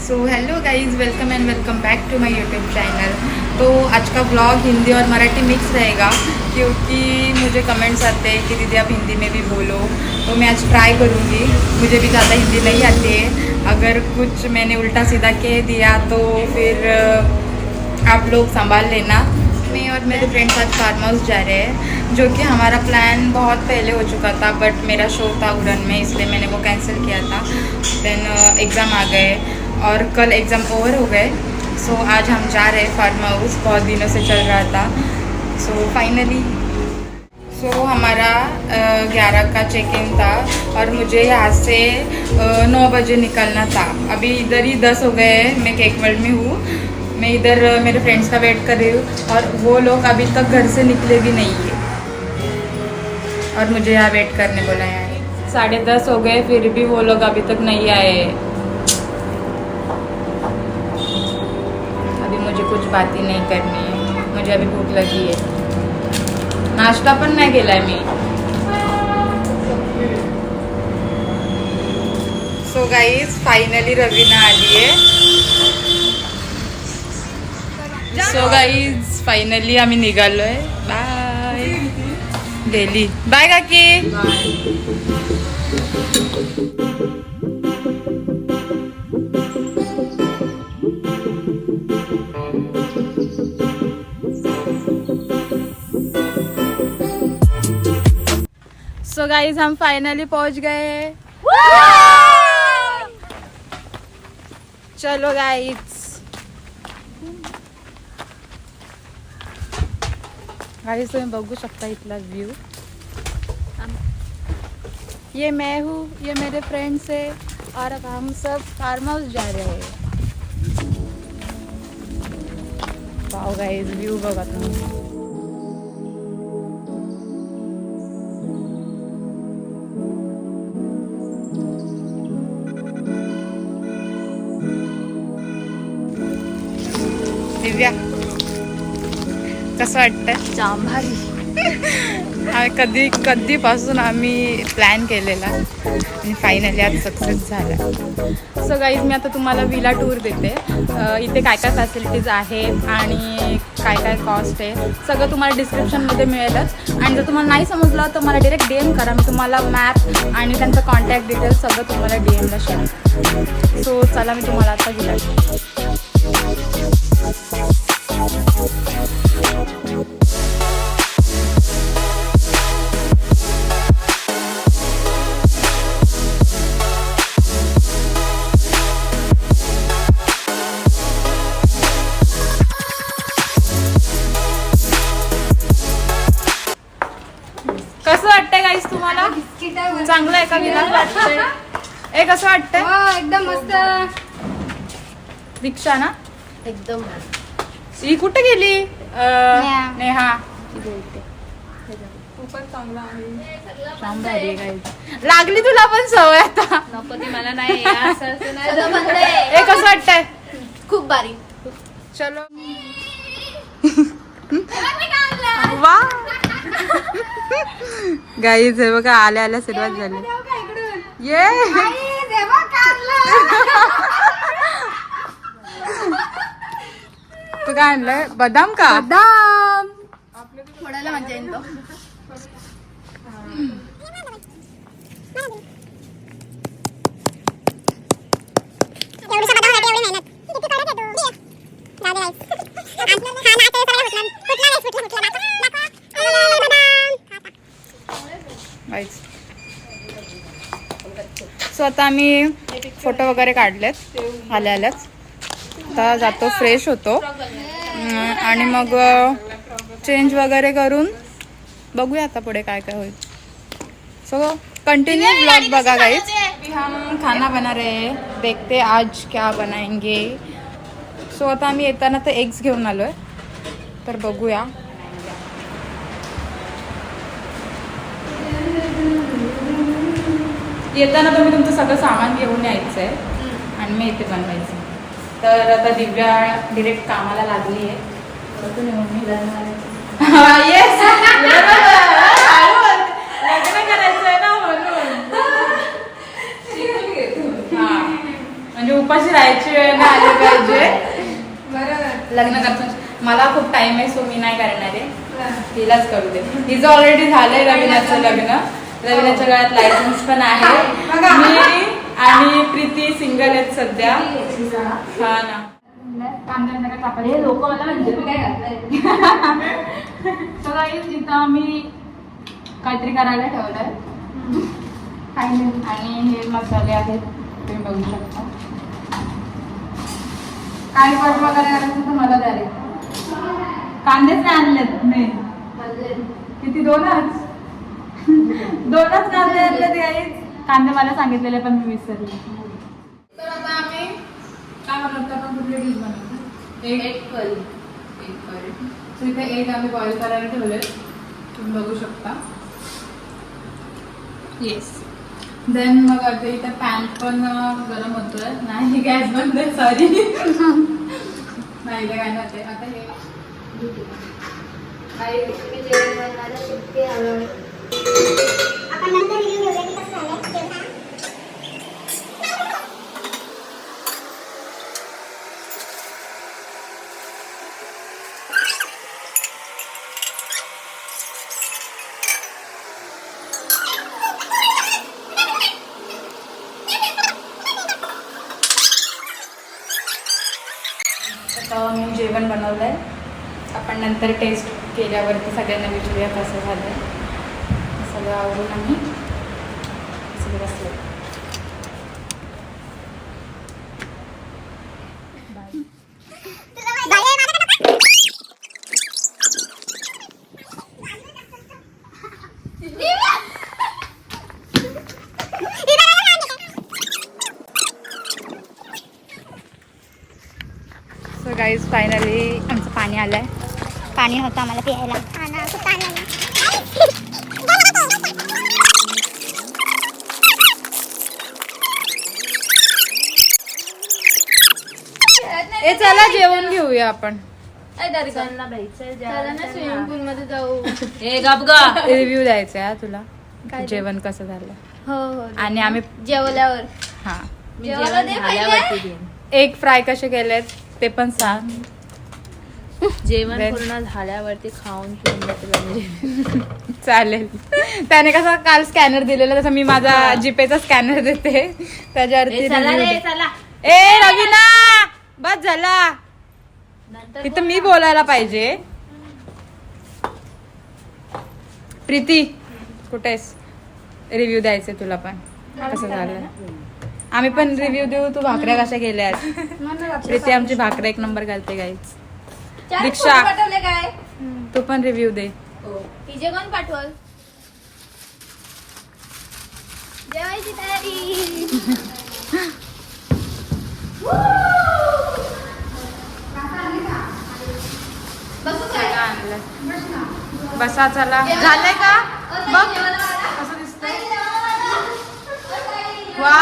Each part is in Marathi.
So hello guys, welcome and welcome back to my YouTube channel. तो आज का ब्लॉग हिंदी और मराठी मिक्स रहेगा क्योंकि मुझे कमेंट्स आते हैं कि दीदी आप हिंदी में भी बोलो। तो मैं आज ट्राई करूँगी, मुझे भी ज़्यादा हिंदी नहीं आती है। अगर कुछ मैंने उल्टा सीधा कह दिया तो फिर आप लोग संभाल लेना। मैं और मेरे फ्रेंड्स आज फार्म हाउस जा रहे हैं, जो कि हमारा प्लान बहुत पहले हो चुका था, बट मेरा शो था उड़न में, इसलिए मैंने वो कैंसिल किया था। देन एग्ज़ाम आ गए और कल एग्ज़ाम ओवर हो गए। सो आज हम जा रहे हैं फार्म हाउस, बहुत दिनों से चल रहा था। सो फाइनली हमारा 11 का चेक इन था और मुझे यहाँ से 9 बजे निकलना था। अभी इधर ही 10 हो गए हैं, मैं केक वर्ल्ड में हूँ। मैं इधर मेरे फ्रेंड्स का वेट कर रही हूँ और वो लोग अभी तक घर से निकले भी नहीं है और मुझे यहाँ वेट करने बोला है। 10:30 हो गए, फिर भी वो लोग अभी तक नहीं आए। अभी मुझे कुछ बात ही नहीं करनी है, मुझे अभी भूख लगी है। नाश्ता पण नाही केलाय मी। सो गाईज फायनली रवीना आली आहे। सो गाईज फायनली आम्ही निघालोय। बाय डेली, बाय काकी। सो गाइज हम फाइनली पहुंच गए। चलो गाइज, गाइज तुम्ही बघू शकता इथला व्यू। ये मैं हूँ, ये मेरे फ्रेंड्स है और अब हम सब फार्म हाउस जा रहे हैं। वाओ गाइज, व्यू बघा तुम्ही। दिव्या कसं वाटतं? जाम भारी. कधीपासून आम्ही प्लॅन केलेला आणि फायनली आज सक्सेस झाला. सो गाईज मी आता तुम्हाला विला टूर देते. इथे काय काय फॅसिलिटीज आहे आणि काय काय कॉस्ट आहे सगळं तुम्हाला डिस्क्रिप्शनमध्ये मिळेलच. आणि जर तुम्हाला नाही समजलं तर मला डायरेक्ट DM करा, मी तुम्हाला मॅप आणि त्यांचं कॉन्टॅक्ट डिटेल्स सगळं तुम्हाला DMला शेअर. सो चला मी तुम्हाला आता विला कसं वाटतंय गाईस तुम्हाला? चांगलं आहे का विला? ए कसं वाटतंय? एकदम मस्त. दीक्षा ना एकदम ही कुठे गेली? नेहा खूपच चांगला आहे. लागली तुला पण सवय आता? नको ती मला नाही. ए कसं वाटतंय? खूप भारी. चलो वा गाईज हे बघा, आल्या आल्या सुरुवात झाली. ये तू काय आणलंय? बदाम का? बदाम फोडायला मजा येईल तो. सो आता आम्ही फोटो वगैरे काढलेत आल्या आल्याच. आता जातो, फ्रेश होतो आणि मग चेंज वगैरे करून बघूया आता पुढे काय काय होईल. सो कंटिन्यू ब्लॉग बघा गाइस. हम खाना बना रहे हैं, देखते आज क्या बनाएंगे. सो आता आम्ही येताना तर एग्स घेऊन आलोय, तर बघूया. येताना तुम्ही तुमचं सगळं सामान घेऊन यायचं आहे आणि मी इथे बनवायचं. तर आता दिव्या डिरेक्ट कामाला लागली आहे. लग्न करायचं आहे ना म्हणून. म्हणजे उपाशी राहायची वेळ नाही आली पाहिजे. लग्न करतो मला खूप टाइम आहे, सो मी नाही करणार आहे, तिलाच करू दे. तिचं ऑलरेडी झालंय रवीनाचं लग्न, रवीनाच्या गळ्यात लायसन्स पण आहे. मी आणि प्रीती सिंगल आहेत सध्या. हा ना. लोक मला म्हणजे मी काय घातलंय. तर गाईज इथं आम्ही काहीतरी करायला ठेवलंय आणि हे मसाले आहेत तुम्ही बघू शकता. काय कट वगैरे करायचं तर मला द्या रे. कांदेच नाही आणलेत मी. किती दोनच कांदे आणले ते गाईज. कांदे मला सांगितलेले पण मी विसरले. तर आता आम्ही काय बनवतो, आपण कुठली डिश बनवतो? एक करी. इथे एक आम्ही बॉईल करायला ठेवले, तुम्ही बघू शकता. येस. देन मग आता इथे पॅन पण गरम होतोय. नाही गॅस बंद आहे, सॉरी. नाही काय नव्हते. आता हे आपण नंतर रिव्ह्यू घेऊया की कसं झालं जेवण. आता मी जेवण बनवलंय, आपण नंतर टेस्ट केल्यावरती सगळ्यांना विचारूया कसं झालं. सगळं आवडून आम्ही सगळं बसलो. सो गाईज फायनली आमचं पाणी आलंय. पाणी होतं आम्हाला प्यायला. ए चला जेवण घेऊया आपण. स्विमिंग पूल मध्ये जाऊ. रिव्ह्यू द्यायचा आहे तुला जेवण कसं झालं. हो आणि आम्ही जेवल्यावर हा जेवायला दे पहिले. एग फ्राय कसे केलेत ते पण सांग. जेवण Then- पूर्ण झाल्यावरती खाऊन पिऊन चालेल. त्याने कसं काल स्कॅनर दिलेला, तसं मी माझा जीपेचा स्कॅनर देते त्याच्यावरती चला review रे दे. चला ए रवीना बस झाला. तिथं मी बोलायला पाहिजे. प्रीती कुठेस? रिव्ह्यू द्यायचे तुला पण कसं झालं. आम्ही पण रिव्ह्यू देऊ. तू भाकऱ्या कशा केल्यास? प्रीती आमची भाकऱ्या एक नंबर घालते गाईच. दीक्षा. पाठवले काय तू पण रिव्ह्यू दे. तिचे कोण पाठवल? जेवायची तयारी. बसू काय? बसा चला. झालंय का बघ कसं दिसतंय. वा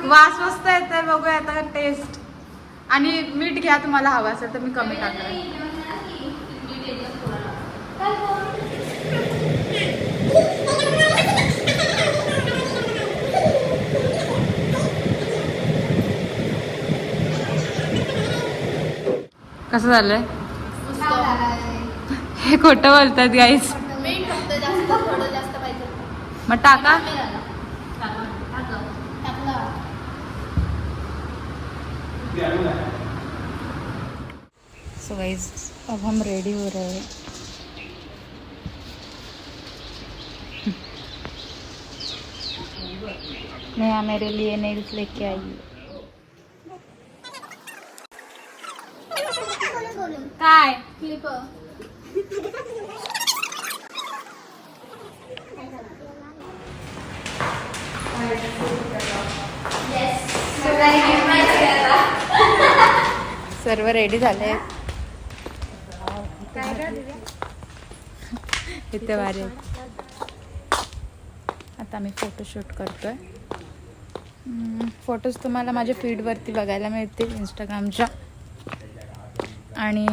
वास मस्त येतोय. बघूया आता टेस्ट. आणि मीठ घ्या, तुम्हाला हवं असेल तर मी कमी टाकणार. कसं झालंय? हे खोटं बोलतात गाईस. मीठ फक्त जास्त थोडं जास्त पाहिजे. मग टाका. सो गाइस अब हम रेडी हो रहे हैं. नेहा मेरे लिए नेल्स लेके आई. काय क्लिप सर्व रेडी झाले. इथे भारी आहे. आता मी फोटोशूट करतोय. फोटोज तुम्हाला माझ्या फीडवरती बघायला मिळतील इंस्टाग्रामच्या. आणि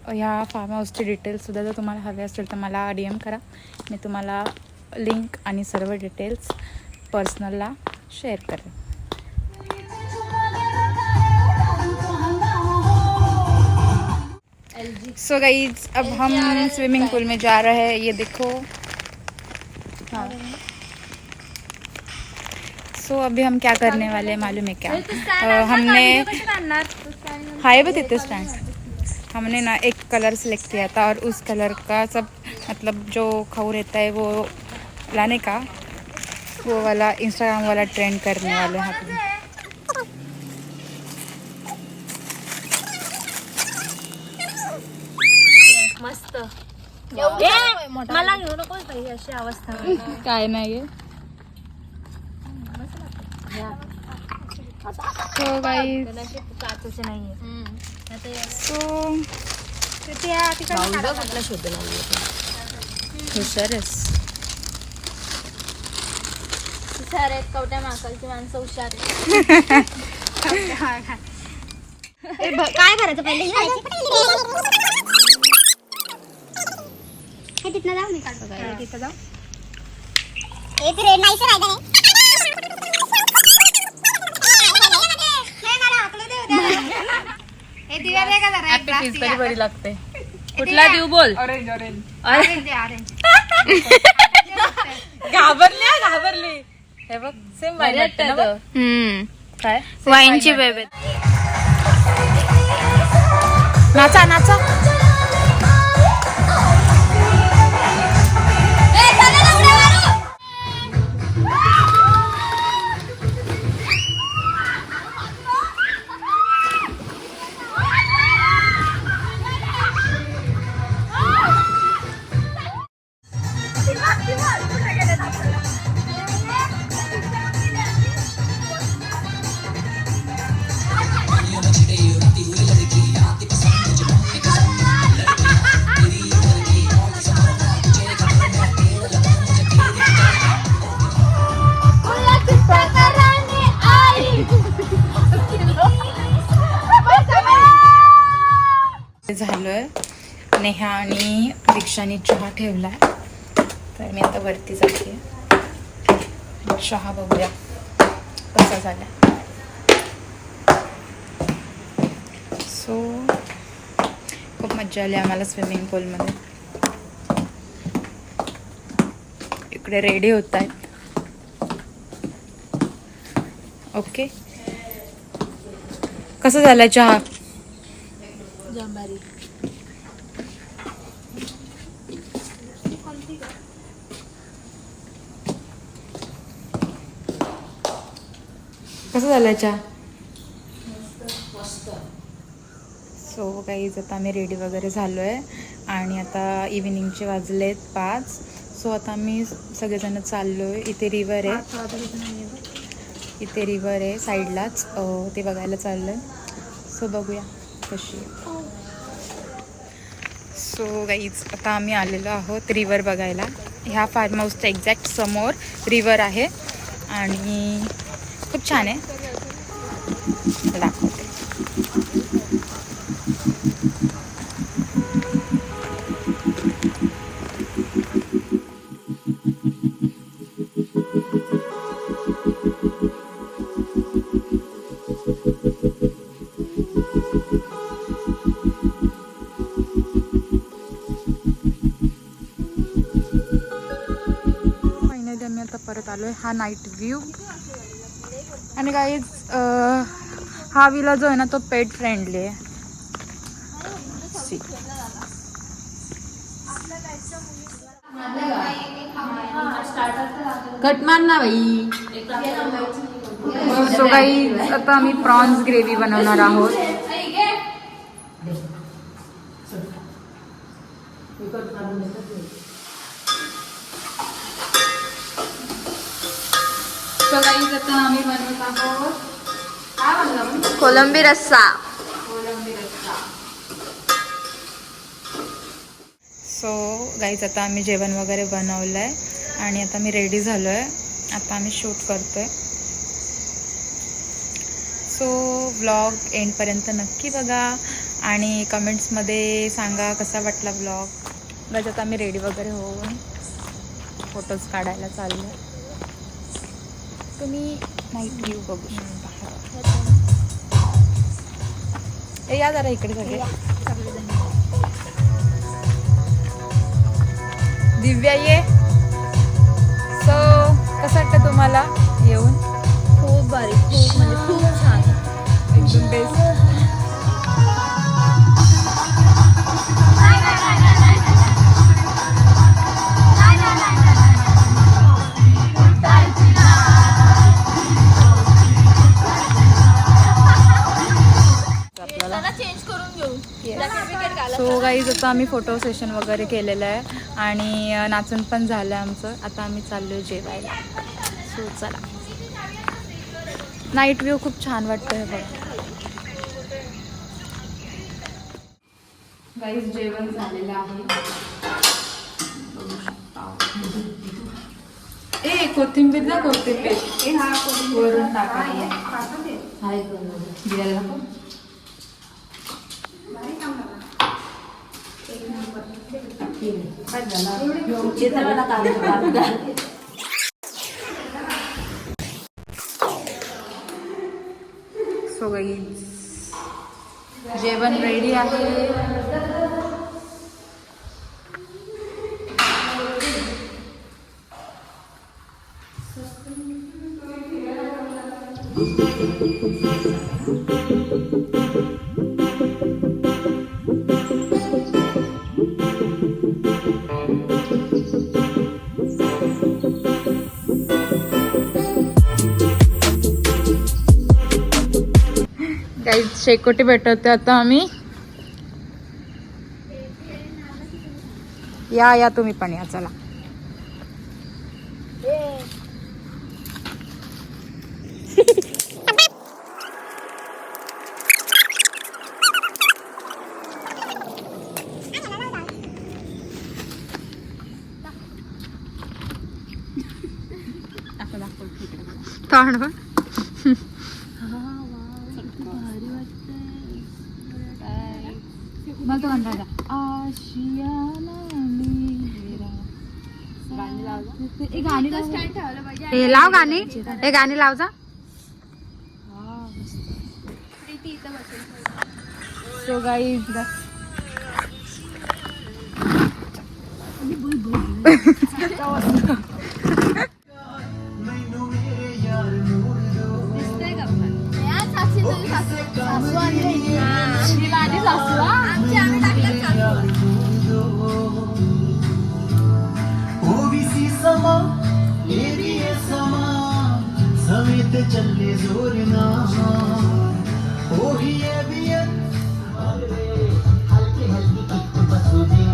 ह्या फार्म हाऊसची डिटेल्ससुद्धा जर तुम्हाला हवे असेल तर मला DM करा. मी तुम्हाला लिंक आणि सर्व डिटेल्स पर्सनलला शेअर करेन. सो गाइस अब हम स्विमिंग पूल में जा रहे हैं, ये देखो। हाँ। सो अभी हम क्या करने वाले हैं मालूम है क्या? हमने हाई बस इतने स्टैंड हमने ना एक कलर सेलेक्ट किया था और उस कलर का सब मतलब जो खाऊ रहता है वो लाने का, वो वाला इंस्टाग्राम वाला ट्रेंड करने वाले हैं हम। मस्त मला घेऊ नको ताई, अशी अवस्था काय नाही सो गाइस काचेचे नाहीये सो कुठला शोध लावली हुशारच हुशार आहेत कवट्या माकलची माणसं हुशार आहेत. काय करायचं पहिले हे तिथनं जाऊ मी काढतो काय तिथं जाऊ एक रेड नाही सर आहे हे दिव्या दे का जरा हॅपी फीज तरी बरी लागते. कुठला देऊ बोल? ऑरेंज ऑरेंज ऑरेंज घाबरली हे बघ सेम काय वाईनची बेबे नाचा नाचा झालोय. नेहा आणि दीक्षाने चहा ठेवलाय तर मी आता वरती जाते. चहा बघूया कसा झालाय. सो खूप मज्जा आली आम्हाला स्विमिंग पूलमध्ये. इकडे रेडी होत आहेत. ओके कसं झालं चहा? जांभारी कसं झालं चहा? सो गाईज आता आम्ही रेडी वगैरे झालो आहे आणि आता इव्हिनिंगचे वाजलेत 5. सो आता आम्ही सगळेजण चाललो आहे. इथे रिवर आहे साईडलाच, ते बघायला चाललो आहे. सो बघूया कशी आहे. सो गाईज आता आम्ही आलेलो आहोत रिवर बघायला. ह्या फार्म हाऊसच्या एक्झॅक्ट समोर रिवर आहे आणि खूप छान आहे. दाखवते. फायनली आम्ही आता परत आलोय. हा नाईट व्ह्यू आणि गाईज हा विला जो आहे ना तो पेट फ्रेंडली आहे. कट मार ना बाई. सो गाईज आता आम्ही प्रॉन्स ग्रेव्ही बनवणार आहोत. सो गाईज आता आम्ही बनवत आहोत कोलंबी रस्सा. सो गाईज आता आम्ही जेवण वगैरे बनवलं आहे आणि आता मी रेडी झालो आहे. आता आम्ही शूट करतो आहे. सो व्लॉग एंडपर्यंत नक्की बघा आणि कमेंट्समध्ये सांगा कसा वाटला व्लॉग. गाईज आता आम्ही रेडी वगैरे होऊन फोटोज काढायला चाललो आहे. तुम्ही नाईट व्ह्यू बघू शकता. या जरा इकडे सगळे. दिव्या ये. सो कसं वाटतं तुम्हाला येऊन? खूप भारी, खूप म्हणजे खूप छान. एकदम बेस्ट. त्याला चेंज करून घेऊ. Certificate घाला. सो गाईज आता आम्ही फोटो सेशन वगैरे केलेलं आहे आणि नाचून पण झालं आहे आमचं. आता आम्ही चाललोय जेवायला. सो चला. नाईट व्ह्यू खूप छान वाटतंय बघा. गाईज जेवण झालेलं आहे. ए कोथिंबीर ना कोथिंबीर वरून टाका. सो गाईज जेवण रेडी आहे. गाईज शेकोटी भेटवते आता आम्ही. या तुम्ही पण या. चला. मला तो म्हणता गाणी लाव. गाणी हे गाणी लाव जा. सो गाईज चले जोर ना ओ ही हल्की हल्की किक बसू दे.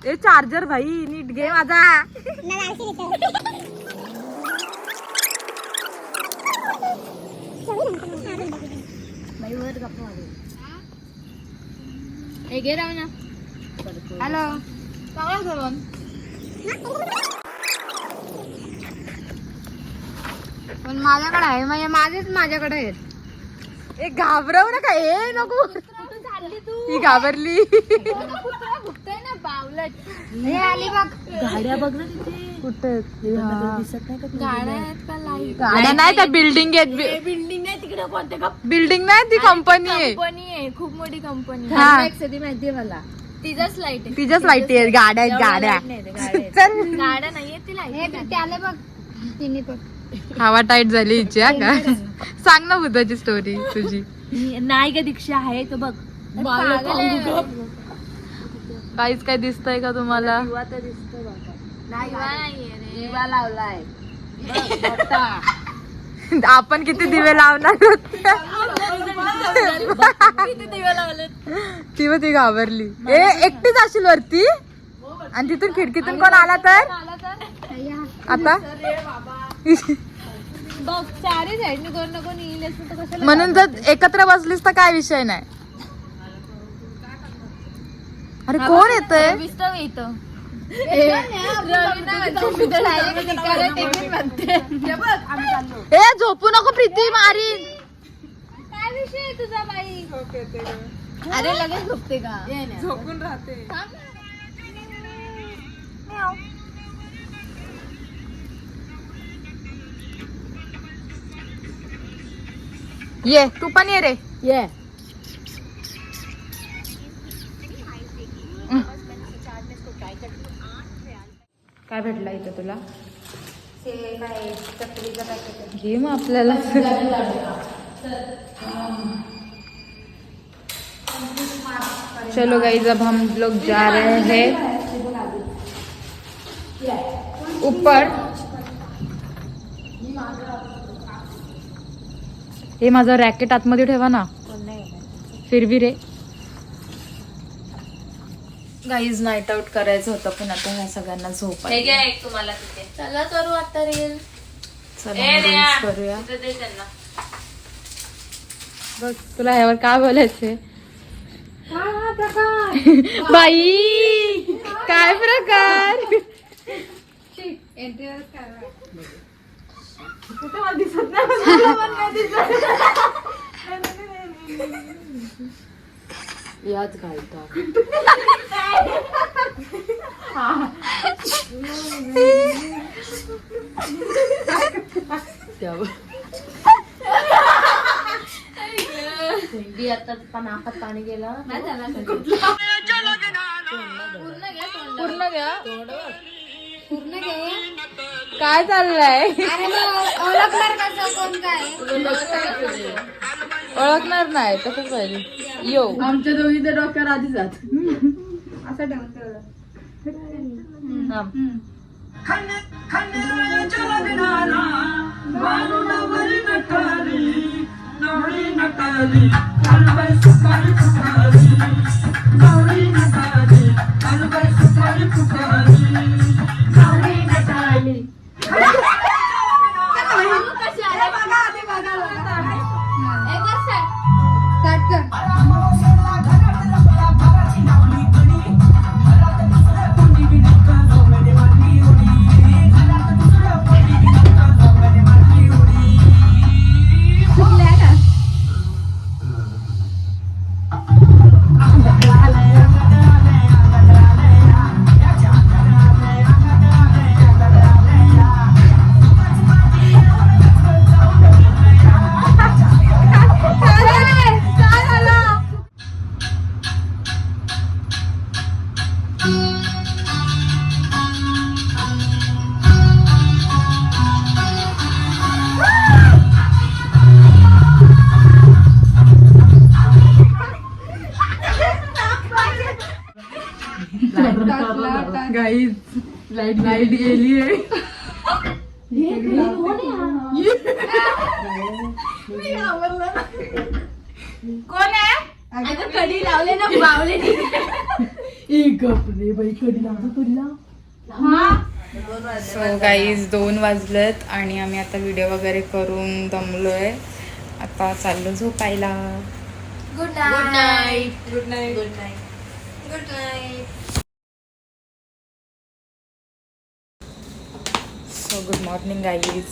ए चार्जर भाई नीट घे माझा. हॅलो पण माझ्याकडे आहे म्हणजे माझेच माझ्याकडे आहेत. ए घाबरव नका. ए नको. ही घाबरली. ना बावलट हे आली बघ. गाड्या बघ ना तिथे. कुठे दिसत नाही का गाड्या आहेत का लाईट गाड्या नाही त्या बिल्डिंग आहेत बिल्डिंग नाही तिकडे कोणते बिल्डिंग नाही ती कंपनी आहे कंपनी आहे खूप मोठी कंपनी हा. माहितीये मला तिच्याच लाईट आहे तिच्याच लाईटी आहेत गाड्या आहेत गाड्या चल गाड्या नाहीये ती लाईट त्याला बघ तिने बघ हवा टाईट झाली हिची हा का सांग ना बुद्धाची स्टोरी तुझी नाही का दीक्षा आहे तो बघ काहीच काय दिसतंय का तुम्हाला लावलाय आपण किती दिवे लावणार होते किती दिवे लावले ती व ती घाबरली एकटीच असेल वरती आणि तिथून खिडकीतून कोण आला तर आता बघ चारही साईडने कोण ना कोण येईल असं तर कशाला म्हणून जर एकत्र बसलीस तर काय विषय नाही अरे कोण येतंय विस्तव येतं ए झोपू नको प्रीती मारीन काय विषय आहे तुझा बाई अरे लगेच झोपते का झोपून राहते ये तू पण ये रे ये काय भेटला इथं तुला घे मग आपल्याला चलो गाइस अब हम लोग जा रहे हैं ऊपर हे माझं रॅकेट आतमध्ये ठेवा ना फिरवी रे गाईज नाईट आउट करायचं होतं पण आता ह्या सगळ्यांना झोप आली. तुम्हाला तिथे चला करू आता रील चला reels करूया बघ तुला ह्यावर काय बोलायचंय बाई काय प्रकार याच घालता आता नाकात पाणी गेलं पूर्ण घ्या काय चाललंय ओळखणार नाही तसंच पाहिजे यो आमच्या दोघीच्या डोक्यावर आधी जात असं ठेवून ठेवलं गाईज लाईट गेली आहे कोण आहे कडी लावले ना बावले सो गाईज 2 वाजलेत आणि आम्ही आता व्हिडिओ वगैरे करून दमलोय आता चाललो झोपायला good night good night good night good night so good morning guys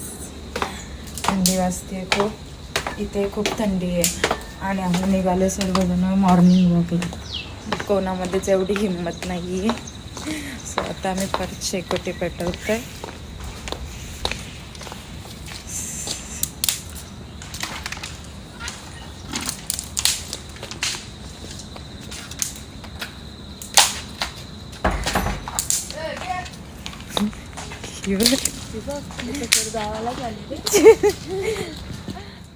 थंडी वाजते खूप इथे खूप थंडी आहे आणि आम्ही निघालो सर्वजण मॉर्निंग वॉकला कोणामध्येच एवढी हिंमत नाही आहे सो आता आम्ही परत शेकोटी पेटवतोय.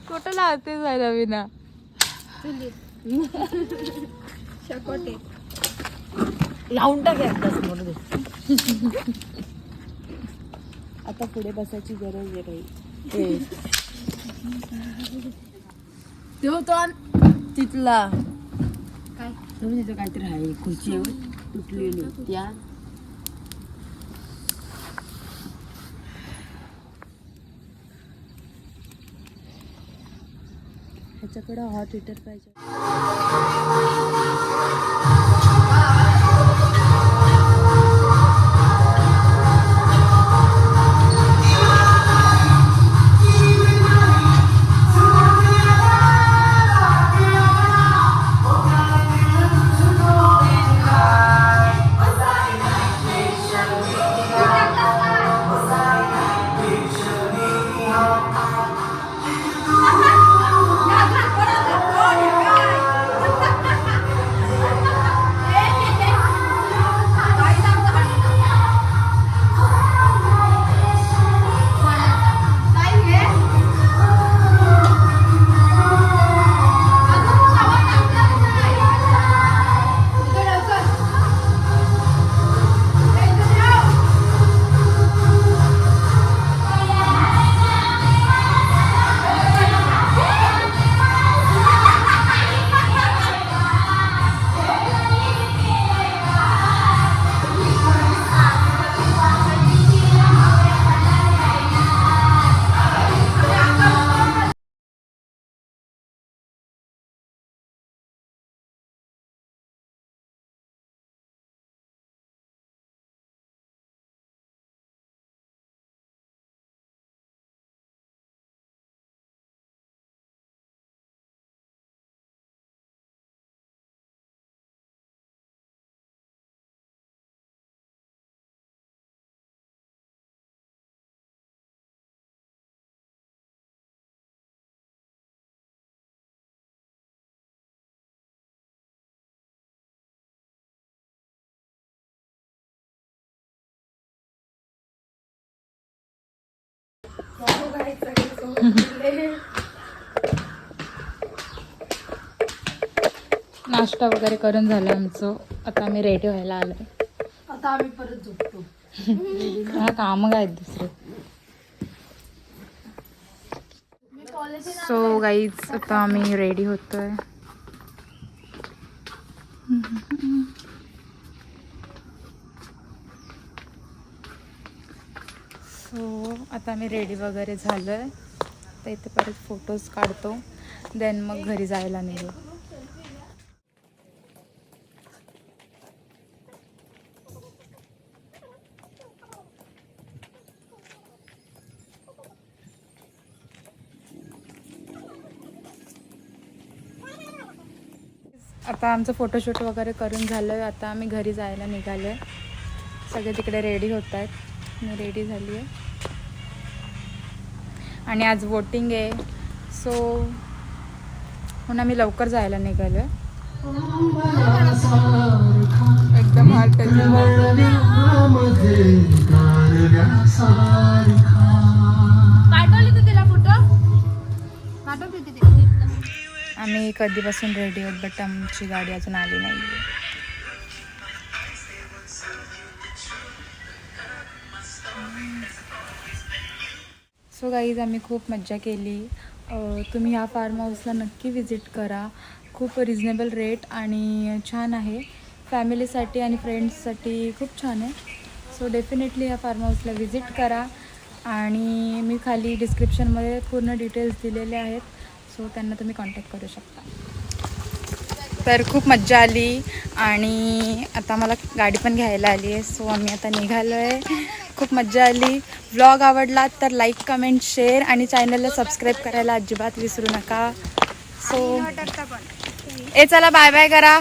कुठं लावते जायला विना लावून टाक एकदाच म्हणून दे. आता पुढे बसायची गरज आहे काही. तो तिथला काय तुम्ही तिथं काहीतरी आहे खुर्ची तुटलेली त्या ह्याच्याकडे हॉट हिटर पाहिजे. नाश्ता वगैरे करून झालं आमचं. आता आम्ही रेडी व्हायला आलोय. आता आम्ही परत झोपतो. हा काम काय दुसरे. सो गाईज आता आम्ही रेडी होतोय. सो आता आम्ही रेडी वगैरे झालोय. तर इथे परत फोटोज काढतो, देन मग घरी जायला निघू. आता आमचं फोटोशूट वगैरे करून झालं आहे. आता आम्ही घरी जायला निघालो आहे. सगळे तिकडे रेडी होत आहेत. मी रेडी झाली आहे आणि आज वोटिंग आहे. सो म्हणून आम्ही लवकर जायला निघालो आहे. एकदम आम्ही कधीपासून रेडी आहोत, बट आमची गाडी अजून आली नाही आहे. सो गाईज आम्ही खूप मज्जा केली. तुम्ही ह्या फार्म हाऊसला नक्की विजिट करा. खूप रिजनेबल रेट आणि छान आहे. फॅमिलीसाठी आणि फ्रेंड्ससाठी खूप छान आहे. सो डेफिनेटली ह्या फार्म हाऊसला विजिट करा. आणि मी खाली डिस्क्रिप्शनमध्ये पूर्ण डिटेल्स दिलेले आहेत. सो त्यांना तुम्ही कॉन्टॅक्ट करू शकता. तर खूप मज्जा आली आणि आता मला गाडी पण घ्यायला आली आहे. सो आम्ही आता निघालो आहे. खूप मज्जा आली. व्लॉग आवडला तर लाईक, कमेंट, शेअर आणि चॅनलला सबस्क्राईब करायला अजिबात विसरू नका. सो चला बाय बाय करा.